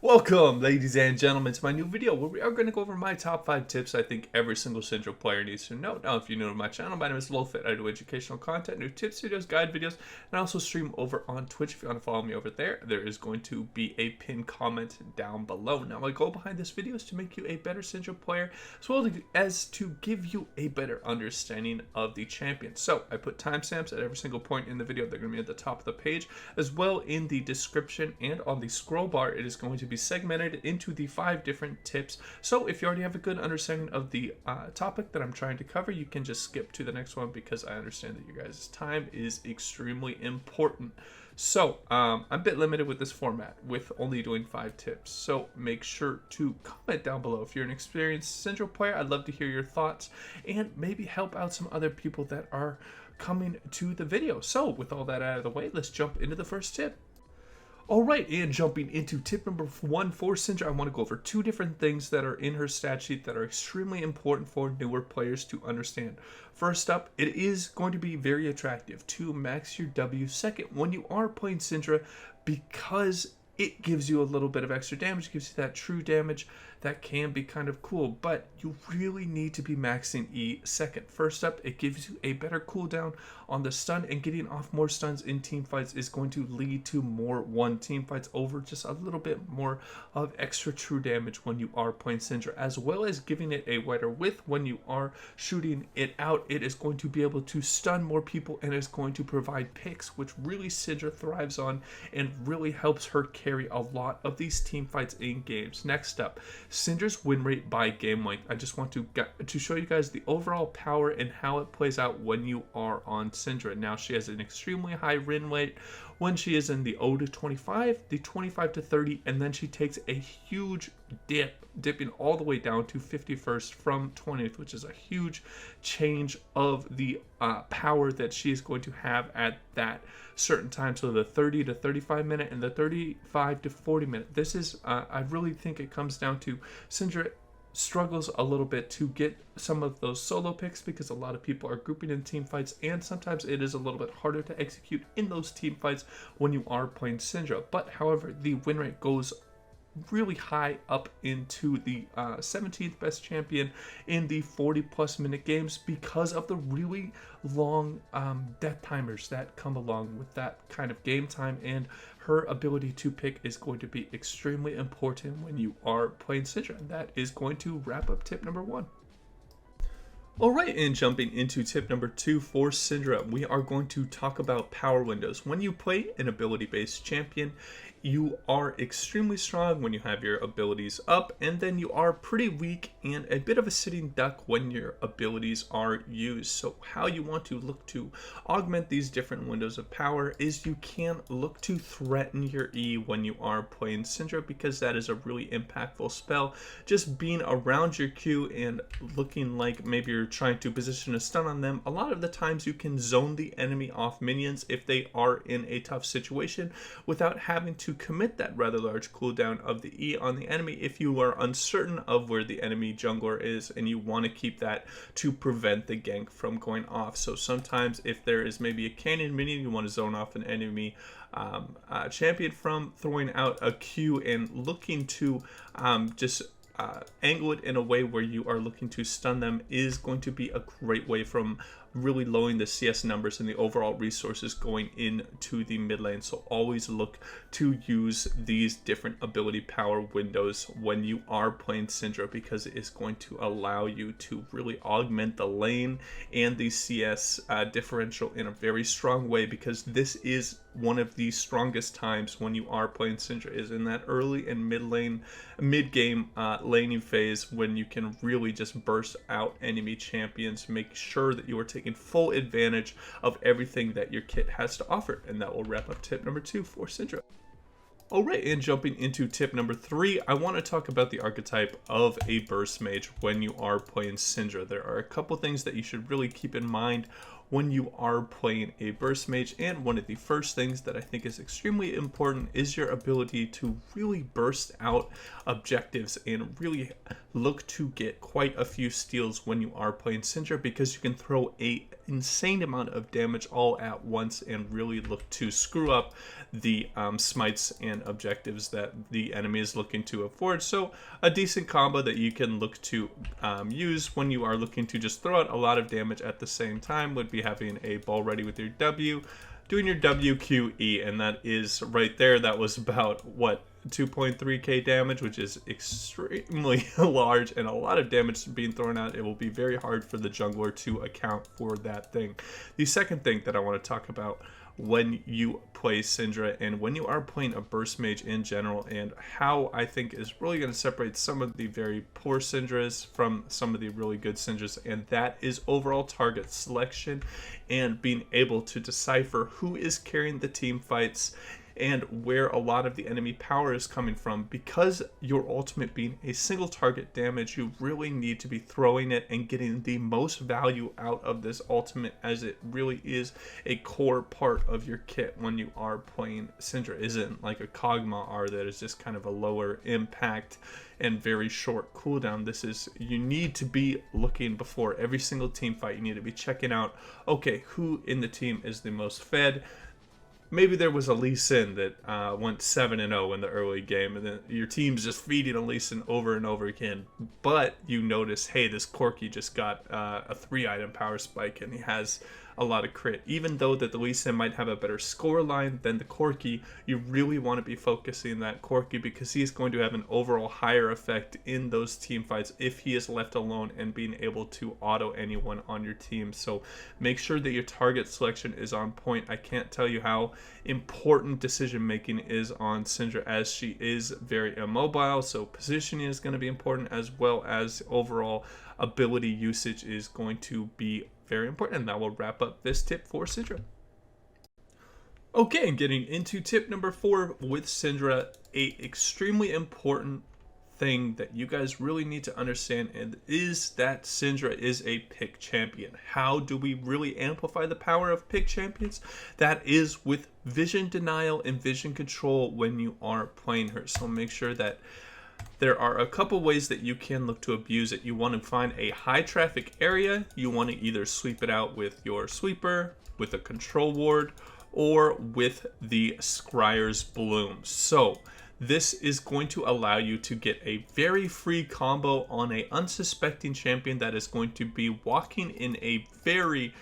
Welcome, ladies and gentlemen, to my new video where we are going to go over my top 5 tips I think every single Syndra player needs to know. Now, if you're new to my channel, my name is LowFit. I do educational content, new tips videos, guide videos, and I also stream over on Twitch. If you want to follow me over there, there is going to be a pinned comment down below. Now, my goal behind this video is to make you a better Syndra player, as well as to give you a better understanding of the champion. So, I put timestamps at every single point in the video. They're going to be at the top of the page, as well in the description and on the scroll bar. It is going to be segmented into the 5 different tips. So if you already have a good understanding of the topic that I'm trying to cover, you can just skip to the next one because I understand that you guys' time is extremely important. So I'm a bit limited with this format with only doing 5 tips. So make sure to comment down below. If you're an experienced Syndra player, I'd love to hear your thoughts and maybe help out some other people that are coming to the video. So with all that out of the way, let's jump into the first tip. Alright, and jumping into tip number 1 for Syndra, I want to go over 2 different things that are in her stat sheet that are extremely important for newer players to understand. First up, it is going to be very attractive to max your W second when you are playing Syndra because it gives you a little bit of extra damage, gives you that true damage that can be kind of cool, but you really need to be maxing E second. First up, it gives you a better cooldown on the stun, and getting off more stuns in team fights is going to lead to more one team fights over just a little bit more of extra true damage when you are playing Syndra, as well as giving it a wider width when you are shooting it out. It is going to be able to stun more people and is going to provide picks, which really Syndra thrives on and really helps her carry a lot of these team fights in games. Next up, Syndra's win rate by game length. I just want to show you guys the overall power and how it plays out when you are on Syndra. Now, she has an extremely high win rate when she is in the 0 to 25, the 25 to 30, and then she takes a huge dipping all the way down to 51st from 20th, which is a huge change of the power that she is going to have at that certain time. So the 30 to 35 minute and the 35 to 40 minute. This is, I really think it comes down to Syndra struggles a little bit to get some of those solo picks because a lot of people are grouping in team fights, and sometimes it is a little bit harder to execute in those team fights when you are playing Syndra. But however, the win rate goes really high up into the 17th best champion in the 40+ minute games because of the really long death timers that come along with that kind of game time, and her ability to pick is going to be extremely important when you are playing Syndra. And that is going to wrap up tip number 1. Alright, and jumping into tip number 2 for Syndra, we are going to talk about power windows. When you play an ability-based champion, you are extremely strong when you have your abilities up, and then you are pretty weak and a bit of a sitting duck when your abilities are used. So how you want to look to augment these different windows of power is you can look to threaten your E when you are playing Syndra, because that is a really impactful spell. Just being around your Q and looking like maybe you're trying to position a stun on them, a lot of the times you can zone the enemy off minions if they are in a tough situation without having to commit that rather large cooldown of the E on the enemy if you are uncertain of where the enemy jungler is and you want to keep that to prevent the gank from going off. So sometimes if there is maybe a cannon minion, you want to zone off an enemy champion from throwing out a Q and looking to just angle it in a way where you are looking to stun them is going to be a great way from really lowering the CS numbers and the overall resources going into the mid lane. So always look to use these different ability power windows when you are playing Syndra, because it is going to allow you to really augment the lane and the CS differential in a very strong way, because this is one of the strongest times when you are playing Syndra, is in that early and mid game laning phase, when you can really just burst out enemy champions. Make sure that you are taking full advantage of everything that your kit has to offer. And that will wrap up tip number 2 for Syndra. Alright, and jumping into tip number 3, I want to talk about the archetype of a burst mage when you are playing Syndra. There are a couple things that you should really keep in mind when you are playing a burst mage, and one of the first things that I think is extremely important is your ability to really burst out objectives and really look to get quite a few steals when you are playing Syndra, because you can throw a insane amount of damage all at once and really look to screw up the smites and objectives that the enemy is looking to afford. So a decent combo that you can look to use when you are looking to just throw out a lot of damage at the same time would be having a ball ready with your W, doing your WQE, and that is right there. That was about, what, 2.3k damage, which is extremely large and a lot of damage being thrown out. It will be very hard for the jungler to account for that thing. The second thing that I want to talk about when you play Syndra and when you are playing a burst mage in general, and how I think is really going to separate some of the very poor Syndras from some of the really good Syndras, and that is overall target selection and being able to decipher who is carrying the team fights and where a lot of the enemy power is coming from. Because your ultimate being a single target damage, you really need to be throwing it and getting the most value out of this ultimate, as it really is a core part of your kit when you are playing Syndra. Isn't like a Kog'Maw R that is just kind of a lower impact and very short cooldown. This is, you need to be looking before every single team fight. You need to be checking out, okay, who in the team is the most fed. Maybe there was a Lee Sin that went 7-0 in the early game, and then your team's just feeding a Lee Sin over and over again. But you notice, hey, this Corki just got a 3-item power spike, and he has a lot of crit. Even though that the Lee Sin might have a better score line than the Corki, you really want to be focusing that Corki, because he's going to have an overall higher effect in those team fights if he is left alone and being able to auto anyone on your team. So make sure that your target selection is on point. I can't tell you how important decision making is on Syndra, as she is very immobile, so positioning is going to be important, as well as overall ability usage is going to be very important. And that will wrap up this tip for Syndra. Okay, and getting into tip number 4 with Syndra, a extremely important thing that you guys really need to understand, and is that Syndra is a pick champion. How do we really amplify the power of pick champions? That is with vision denial and vision control when you are playing her. So make sure that there are a couple ways that you can look to abuse it. You want to find a high traffic area. You want to either sweep it out with your sweeper, with a control ward, or with the Scryer's Bloom. So this is going to allow you to get a very free combo on a unsuspecting champion that is going to be walking in a very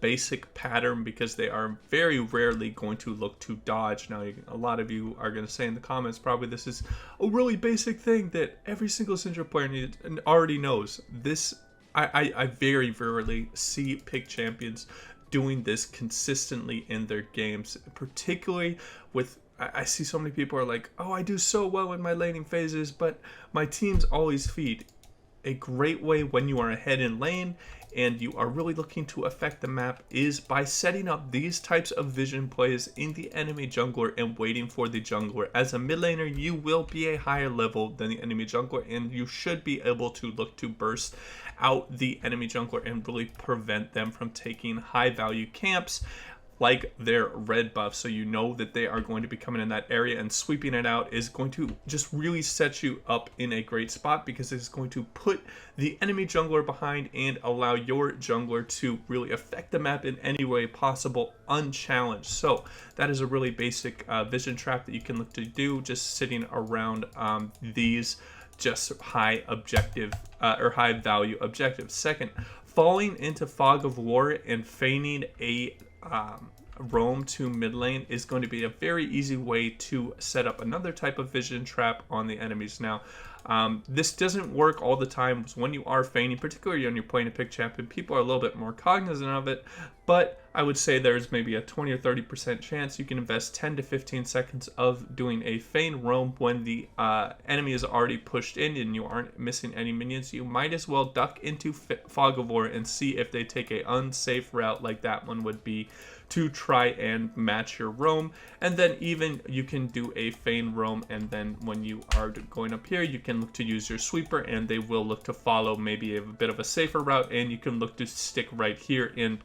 basic pattern, because they are very rarely going to look to dodge. Now, a lot of you are going to say in the comments, probably, this is a really basic thing that every single Syndra player already knows. This, I very rarely see pick champions doing this consistently in their games, particularly with, I see so many people are like, oh, I do so well in my laning phases, but my teams always feed. A great way when you are ahead in lane and you are really looking to affect the map is by setting up these types of vision plays in the enemy jungler and waiting for the jungler. As a mid laner, you will be a higher level than the enemy jungler, and you should be able to look to burst out the enemy jungler and really prevent them from taking high value camps like their red buff. So you know that they are going to be coming in that area, and sweeping it out is going to just really set you up in a great spot, because it's going to put the enemy jungler behind and allow your jungler to really affect the map in any way possible unchallenged. So that is a really basic vision trap that you can look to do, just sitting around these just high objective or high value objectives. Second, falling into Fog of War and feigning a roam to mid lane is going to be a very easy way to set up another type of vision trap on the enemies. Now, this doesn't work all the time when you are feigning, particularly when you're playing a pick champion. People are a little bit more cognizant of it, but I would say there's maybe a 20 or 30% chance you can invest 10 to 15 seconds of doing a feign roam when the enemy is already pushed in and you aren't missing any minions. You might as well duck into Fog of War and see if they take a unsafe route like that one would be, to try and match your roam. And then even you can do a feign roam, and then when you are going up here, you can look to use your sweeper and they will look to follow maybe a bit of a safer route, and you can look to stick right here and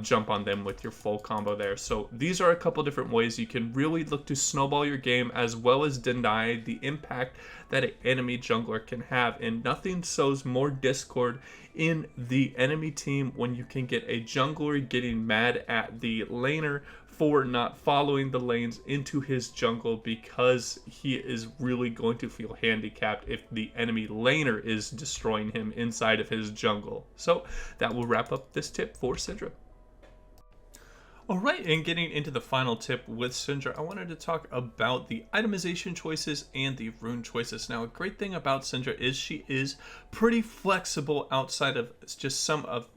jump on them with your full combo there. So these are a couple different ways you can really look to snowball your game, as well as deny the impact that an enemy jungler can have. And nothing sows more discord in the enemy team when you can get a jungler getting mad at the laner for not following the lanes into his jungle, because he is really going to feel handicapped if the enemy laner is destroying him inside of his jungle. So that will wrap up this tip for Syndra. Alright, and getting into the final tip with Syndra, I wanted to talk about the itemization choices and the rune choices. Now, a great thing about Syndra is she is pretty flexible outside of just some of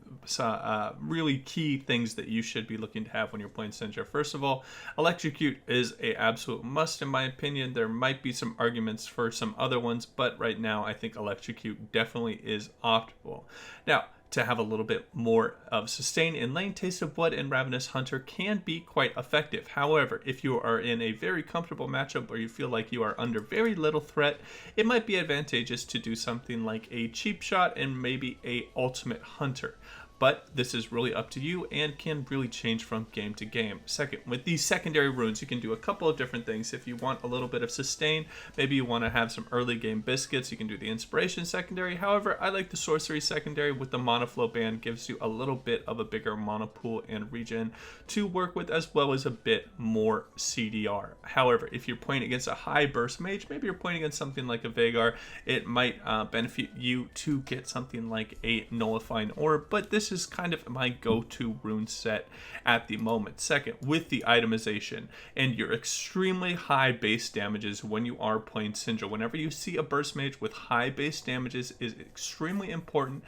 really key things that you should be looking to have when you're playing Syndra. First of all, Electrocute is an absolute must in my opinion. There might be some arguments for some other ones, but right now I think Electrocute definitely is optimal. Now, to have a little bit more of sustain in lane, Taste of Blood and Ravenous Hunter can be quite effective. However, if you are in a very comfortable matchup where you feel like you are under very little threat, it might be advantageous to do something like a Cheap Shot and maybe a Ultimate Hunter. But this is really up to you and can really change from game to game. Second, with these secondary runes, you can do a couple of different things. If you want a little bit of sustain, maybe you want to have some early game biscuits, you can do the Inspiration secondary. However, I like the Sorcery secondary with the Mana Flow band. Gives you a little bit of a bigger mana pool and regen to work with, as well as a bit more CDR. However, if you're playing against a high burst mage, maybe you're playing against something like a Veigar, it might benefit you to get something like a Nullifying Orb, but this is kind of my go-to rune set at the moment. Second, with the itemization and your extremely high base damages when you are playing Syndra. Whenever you see a burst mage with high base damages is extremely important.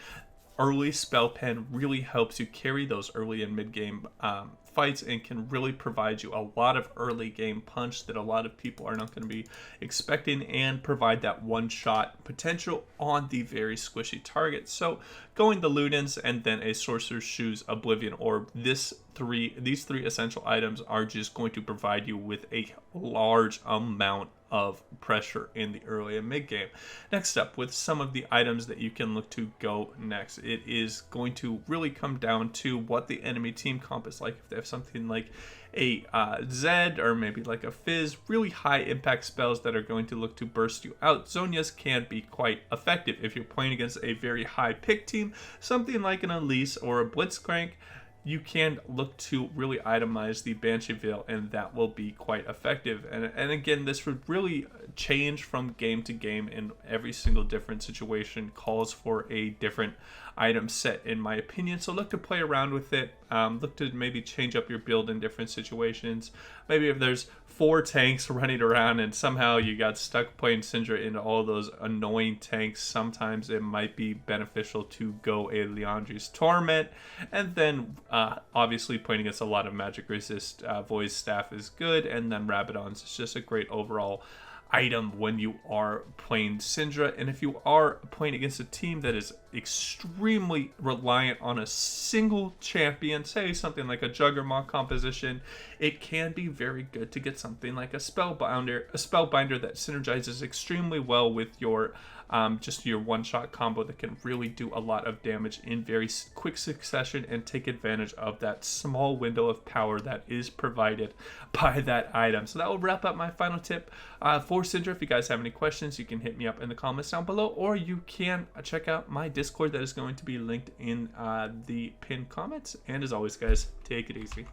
Early spell pen really helps you carry those early and mid game fights and can really provide you a lot of early game punch that a lot of people are not going to be expecting, and provide that one shot potential on the very squishy target. So going the Ludens and then a Sorcerer's Shoes, Oblivion Orb, these three essential items are just going to provide you with a large amount of pressure in the early and mid game. Next up, with some of the items that you can look to go next, it is going to really come down to what the enemy team comp is like. If they have something like a Zed or maybe like a Fizz, really high impact spells that are going to look to burst you out, Zhonya's can be quite effective. If you're playing against a very high pick team, something like an Elise or a Blitzcrank, you can look to really itemize the Banshee Veil, and that will be quite effective. And again, this would really change from game to game, and every single different situation calls for a different item set in my opinion. So look to play around with it. Look to maybe change up your build in different situations. Maybe if there's 4 tanks running around and somehow you got stuck playing Syndra into all those annoying tanks, sometimes it might be beneficial to go a Liandry's Torment. And then obviously playing against a lot of magic resist, Void's Staff is good, and then Rabadon's is just a great overall item when you are playing Syndra. And if you are playing against a team that is extremely reliant on a single champion, say something like a Juggernaut composition, it can be very good to get something like a Spellbinder that synergizes extremely well with your just your one-shot combo that can really do a lot of damage in very quick succession and take advantage of that small window of power that is provided by that item. So that will wrap up my final tip for Syndra. If you guys have any questions, you can hit me up in the comments down below, or you can check out my Discord that is going to be linked in the pinned comments. And as always, guys, take it easy.